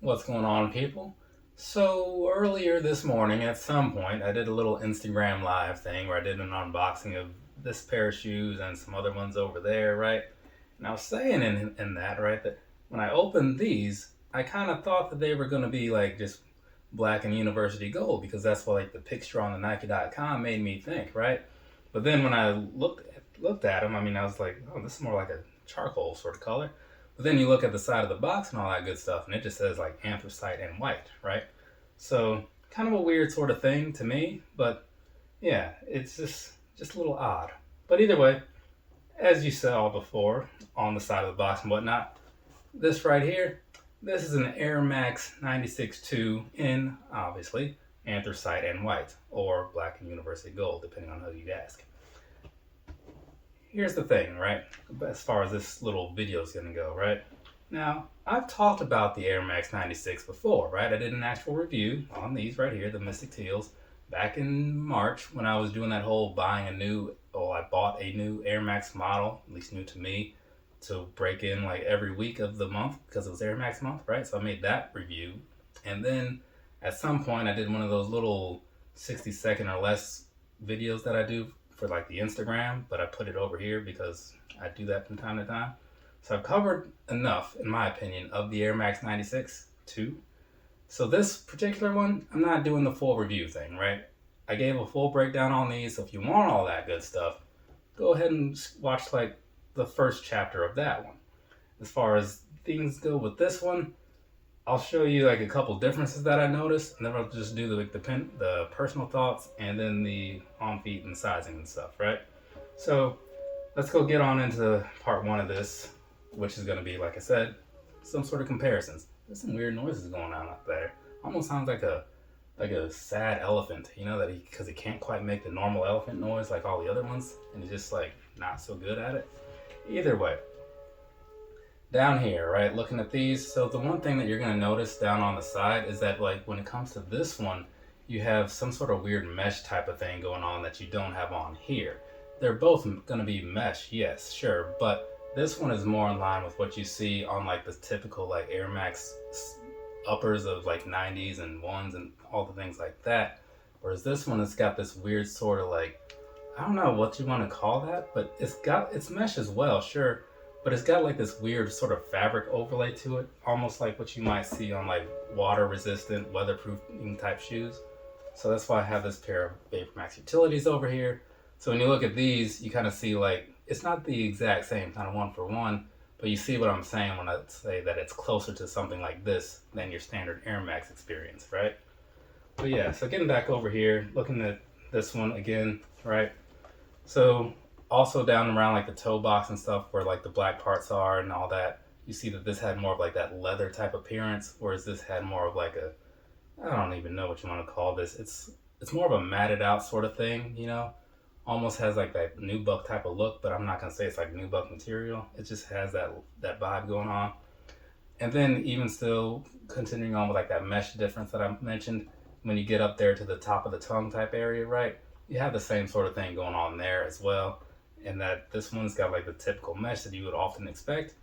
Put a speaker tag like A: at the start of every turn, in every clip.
A: What's going on, people? So earlier this morning, at some point, I did a little Instagram live thing where I did an unboxing of this pair of shoes and some other ones over there, right? And I was saying in that, right, that when I opened these, I kind of thought that they were going to be like just black and university gold because that's what like the picture on the Nike.com made me think, right? But then when I looked at them, I mean, I was like, oh, this is more like a charcoal sort of color. But then you look at the side of the box and all that good stuff, and it just says like anthracite and white, right? So kind of a weird sort of thing to me, but yeah, it's just a little odd. But either way, as you saw before on the side of the box and whatnot, this right here, this is an Air Max 96.2 in, obviously, anthracite and white, or black and university gold, depending on who you ask. Here's the thing, right? As far as this little video is going to go, right? Now, I've talked about the Air Max 96 before, right? I did an actual review on these right here, the Mystic Teals, back in March when I was doing that whole I bought a new Air Max model, at least new to me, to break in like every week of the month because it was Air Max month, right? So I made that review. And then at some point I did one of those little 60-second or less videos that I do for like the Instagram, but I put it over here because I do that from time to time. So I've covered enough, in my opinion, of the Air Max 96 too. So this particular one, I'm not doing the full review thing, right? I gave a full breakdown on these, so if you want all that good stuff, go ahead and watch like the first chapter of that one. As far as things go with this one, I'll show you like a couple differences that I noticed, and then I'll just do the personal thoughts and then the on feet and sizing and stuff, right? So let's go get on into part one of this, which is going to be, like I said, some sort of comparisons. There's some weird noises going on up there. Almost sounds like a sad elephant, you know, because he can't quite make the normal elephant noise like all the other ones, and he's just like not so good at it. Either way, down here, right, looking at these, so the one thing that you're going to notice down on the side is that like when it comes to this one, you have some sort of weird mesh type of thing going on that you don't have on here. They're both going to be mesh, yes, sure, but this one is more in line with what you see on like the typical like Air Max uppers of like 90s and ones and all the things like that. Whereas this one has got this weird sort of like, I don't know what you want to call that, but it's mesh as well, sure. But it's got like this weird sort of fabric overlay to it, almost like what you might see on like water resistant, weatherproofing type shoes. So that's why I have this pair of Vapor Max Utilities over here. So when you look at these, you kind of see like, it's not the exact same kind of one for one, but you see what I'm saying when I say that it's closer to something like this than your standard Air Max experience, right? But yeah, so getting back over here, looking at this one again, right? So also down around like the toe box and stuff where like the black parts are and all that, you see that this had more of like that leather type appearance, whereas this had more of like I don't even know what you want to call this. It's more of a matted out sort of thing, you know? Almost has like that nubuck type of look, but I'm not gonna say it's like nubuck material. It just has that vibe going on. And then even still continuing on with like that mesh difference that I mentioned, when you get up there to the top of the tongue type area, right? You have the same sort of thing going on there as well. And that this one's got like the typical mesh that you would often expect.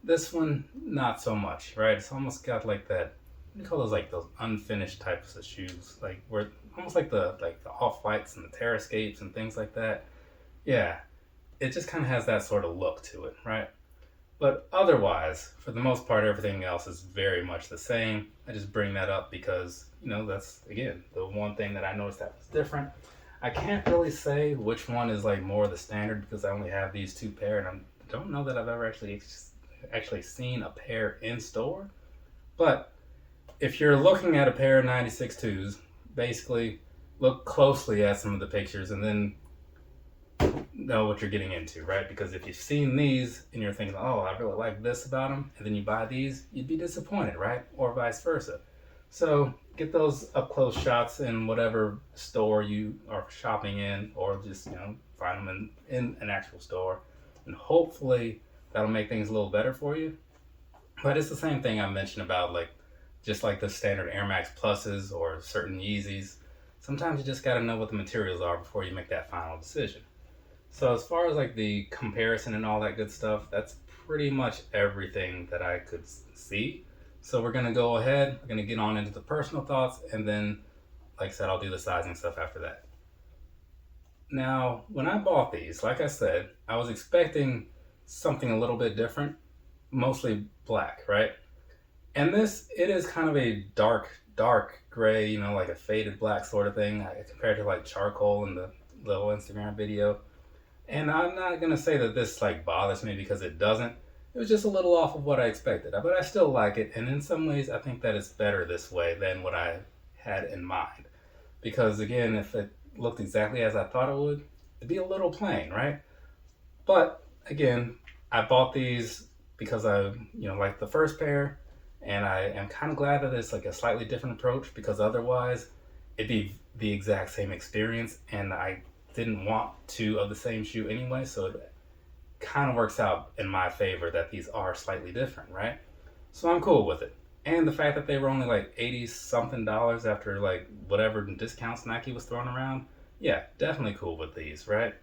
A: This one, not so much, right? It's almost got like that, what do you call those unfinished types of shoes, like where almost like the off-whites and the Terrascapes and things like that. Yeah, it just kind of has that sort of look to it, right? But otherwise, for the most part, everything else is very much the same. I just bring that up because, you know, that's, again, the one thing that I noticed that was different. I can't really say which one is like more the standard because I only have these two pair, and I don't know that I've ever actually seen a pair in store. But if you're looking at a pair of 96.2s, basically look closely at some of the pictures and then know what you're getting into, right? Because if you've seen these and you're thinking, oh, I really like this about them, and then you buy these, you'd be disappointed, right? Or vice versa. So get those up close shots in whatever store you are shopping in, or just, you know, find them in an actual store, and hopefully that'll make things a little better for you. But it's the same thing I mentioned about like just like the standard Air Max Pluses or certain Yeezys. Sometimes you just got to know what the materials are before you make that final decision. So as far as like the comparison and all that good stuff, that's pretty much everything that I could see. So we're gonna go ahead, we're gonna get on into the personal thoughts, and then, like I said, I'll do the sizing stuff after that. Now, when I bought these, like I said, I was expecting something a little bit different, mostly black, right? And this, it is kind of a dark gray, you know, like a faded black sort of thing compared to like charcoal in the little Instagram video. And I'm not gonna say that this like bothers me because it doesn't. It was just a little off of what I expected, but I still like it. And in some ways, I think that it's better this way than what I had in mind. Because again, if it looked exactly as I thought it would, it'd be a little plain, right? But again, I bought these because I, like the first pair, and I am kind of glad that it's like a slightly different approach because otherwise it'd be the exact same experience, and I didn't want two of the same shoe anyway, so it kind of works out in my favor that these are slightly different, right? So I'm cool with it. And the fact that they were only like 80 something dollars after like whatever discounts Nike was throwing around, yeah, definitely cool with these, right?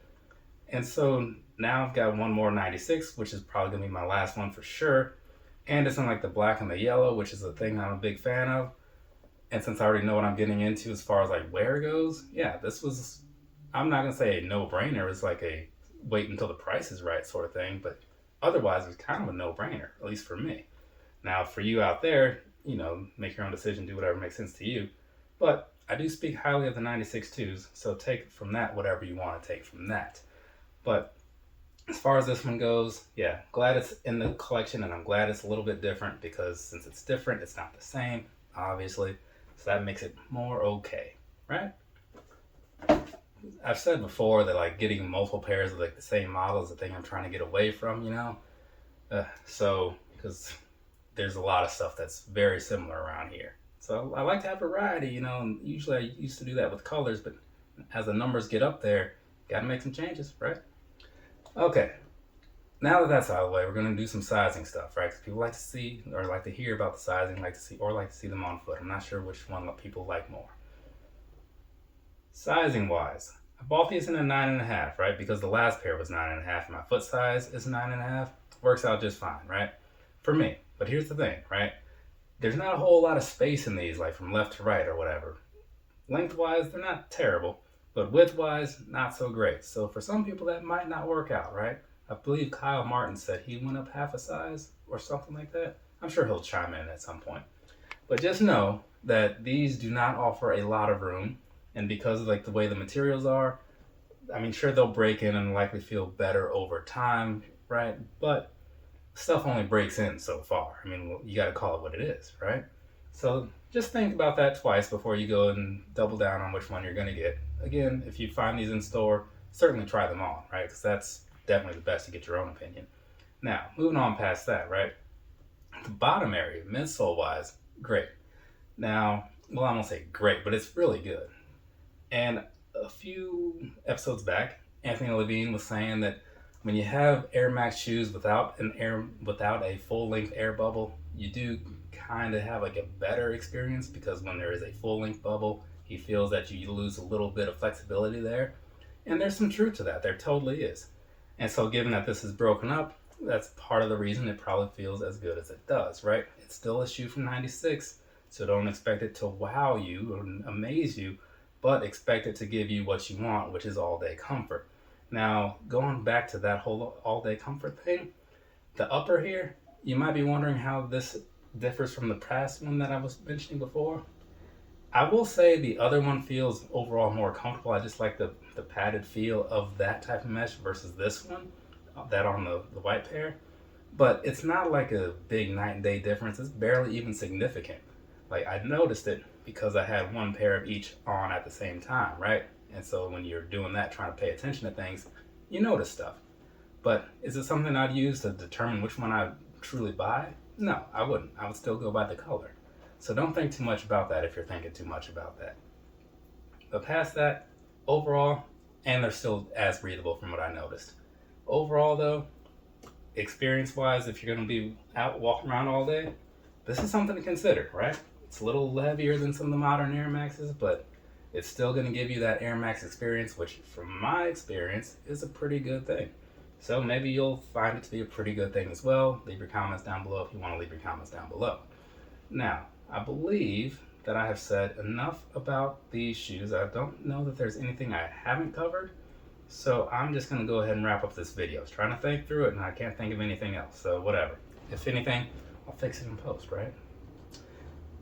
A: And so now I've got one more 96, which is probably gonna be my last one for sure. And it's in like the black and the yellow, which is a thing I'm a big fan of. And since I already know what I'm getting into as far as like wear goes, yeah, this was, I'm not gonna say a no-brainer. It's like a wait until the price is right sort of thing, but otherwise it's kind of a no-brainer, at least for me. Now for you out there, make your own decision, do whatever makes sense to you. But I do speak highly of the 96 twos, so take from that whatever you want to take from that. But as far as this one goes, yeah, glad it's in the collection, and I'm glad it's a little bit different because since it's different, it's not the same, obviously. So that makes it more okay, right? I've said before that like getting multiple pairs of like the same model is the thing I'm trying to get away from, So because there's a lot of stuff that's very similar around here. So I like to have variety, and usually I used to do that with colors, but as the numbers get up there, got to make some changes, right? Okay, now that that's out of the way, we're going to do some sizing stuff, right? Because people like to see or like to hear about the sizing, like to see them on foot. I'm not sure which one people like more. Sizing wise, I bought these in a 9.5, right? Because the last pair was 9.5, and my foot size is 9.5. Works out just fine, right? For me. But here's the thing, right? There's not a whole lot of space in these, like from left to right or whatever. Lengthwise, they're not terrible, but widthwise, not so great. So for some people, that might not work out, right? I believe Kyle Martin said he went up half a size or something like that. I'm sure he'll chime in at some point. But just know that these do not offer a lot of room, and because of like the way the materials are, I mean, sure they'll break in and likely feel better over time, right? But stuff only breaks in so far. I mean, you got to call it what it is, right? So just think about that twice before you go and double down on which one you're going to get. Again, if you find these in store, certainly try them on, right? Because that's definitely the best to get your own opinion. Now, moving on past that, right? The bottom area, midsole wise, great. Now, well, I won't say great, but it's really good. And a few episodes back, Anthony Levine was saying that when you have Air Max shoes without a full length air bubble, you do kind of have like a better experience because when there is a full length bubble, he feels that you lose a little bit of flexibility there. And there's some truth to that. There totally is. And so given that this is broken up, that's part of the reason it probably feels as good as it does, right? It's still a shoe from 96, so don't expect it to wow you or amaze you, but expect it to give you what you want, which is all day comfort. Now, going back to that whole all-day comfort thing, the upper here, you might be wondering how this differs from the past one that I was mentioning before. I will say the other one feels overall more comfortable. I just like the padded feel of that type of mesh versus this one, that on the white pair. But it's not like a big night and day difference. It's barely even significant. Like I noticed it because I had one pair of each on at the same time, right? And so when you're doing that, trying to pay attention to things, you notice stuff. But is it something I'd use to determine which one I'd truly buy? No, I wouldn't. I would still go by the color. So don't think too much about that if you're thinking too much about that. But past that, overall, and they're still as breathable from what I noticed. Overall though, experience-wise, if you're going to be out walking around all day, this is something to consider, right? It's a little heavier than some of the modern Air Maxes, but it's still going to give you that Air Max experience, which from my experience is a pretty good thing. So maybe you'll find it to be a pretty good thing as well. Leave your comments down below if you want to leave your comments down below. Now, I believe that I have said enough about these shoes. I don't know that there's anything I haven't covered, so I'm just going to go ahead and wrap up this video. I was trying to think through it and I can't think of anything else, so whatever. If anything, I'll fix it in post, right?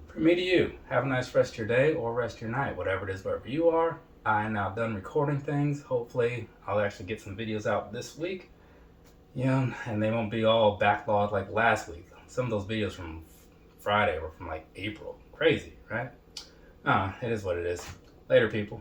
A: From me to you, have a nice rest of your day or rest of your night, whatever it is, wherever you are. I am now done recording things. Hopefully, I'll actually get some videos out this week. And they won't be all backlogged like last week. Some of those videos from Friday were from like April. Crazy, right? It is what it is. Later, people.